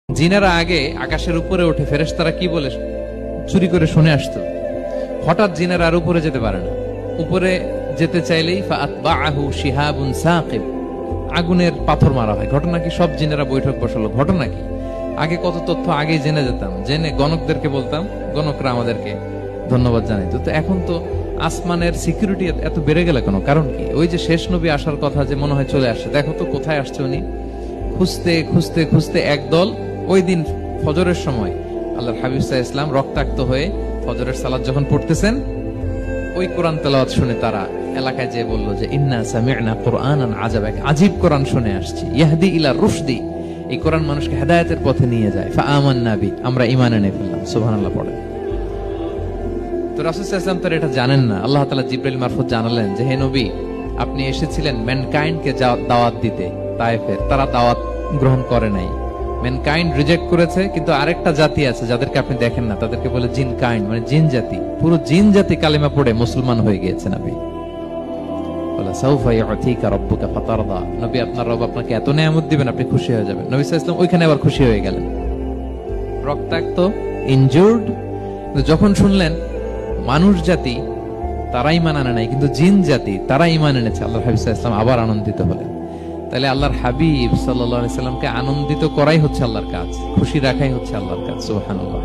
জিনেরা আগে আকাশের উপরে উঠে ফেরেশতারা কি বলে চুরি করে শুনে আসতো। হঠাৎ জিনেরা আর উপরে যেতে পারে না, উপরে যেতে চাইলেই ফাআতবাআহু শিহাবুন সাকিব, আগুনের পাথর মারা হয়। ঘটনা কি? সব জিনেরা বৈঠক বসালো। ঘটনা কি? আগে কত তথ্য আগে জেনে যেতাম, জেনে গণকদেরকে বলতাম, গণকরা আমাদেরকে ধন্যবাদ জানাইতো। তো এখন তো আসমানের সিকিউরিটি এত বেড়ে গেল কেন? কারণ কি? ওই যে শেষ নবী আসার কথা যে মনে হয় চলে আসছে, দেখো তো কোথায় আসছে উনি। খুঁজতে খুঁজতে খুঁজতে একদল ওই দিন ফজরের সময় আল্লাহর হাবিব সাল্লাল্লাহু আলাইহি ওয়াসাল্লাম রক্তাক্ত হয়ে ফজরের সালাত যখন পড়তেছেন, ওই কোরআন তেলাওয়াত শুনে তারা এলাকায় যেয়ে বলল যে ইন্না সামি'না কুরআনান আজাবা, আজীব কোরআন শুনে আসছি, ইয়াহদি ইলা রুশদি, এই কোরআন মানুষকে হেদায়েতের পথে নিয়ে যায়। ফাআমান্না বি, আমরা ঈমান এনে ফেললাম। সুবহানাল্লাহ পড়েন। তো রাসূল সাল্লাল্লাহু আলাইহি ওয়াসাল্লাম তো এটা জানেন না। আল্লাহ তাআলা জিবরাইল মারফত জানালেন যে হে নবী, আপনি এসেছিলেন ম্যানকাইন্ড কে দাওয়াত দিতে তায়েফের, তারা দাওয়াত গ্রহণ করে নাই, ম্যানকাইন্ড রিজেক্ট করেছে। কিন্তু আরেকটা জাতি আছে যাদেরকে আপনি দেখেন না, তাদেরকে বলে জিন কাইন্ড, মানে জিন জাতি। পুরো জিন জাতি কালেমা পড়ে মুসলমান হয়ে গিয়েছে। নবী বলে সাউফা ইউতিকা রাব্বুকা ফাতারদা, নবী আপনার রব আপনাকে এত নেয়ামত দিবেন আপনি খুশি হয়ে যাবেন। নবী সাল্লাল্লাহু আলাইহি ওয়াসাল্লাম ওইখানে আবার খুশি হয়ে গেলেন, রক্তাক্ত, ইনজুরড। যখন শুনলেন মানুষ জাতি তারা ঈমান আনে নাই, কিন্তু জিন জাতি তারা ঈমান এনেছে, আল্লাহর হাবিব সাল্লাল্লাহু আলাইহি ওয়াসাল্লাম আবার আনন্দিত হলেন। তাহলে আল্লাহর হাবিব সাল্লাল্লাহু আলাইহি ওয়াসাল্লামকে আনন্দিত করাই হচ্ছে আল্লাহর কাজ, খুশি রাখাই হচ্ছে আল্লাহর কাজ। সুবহানাল্লাহ।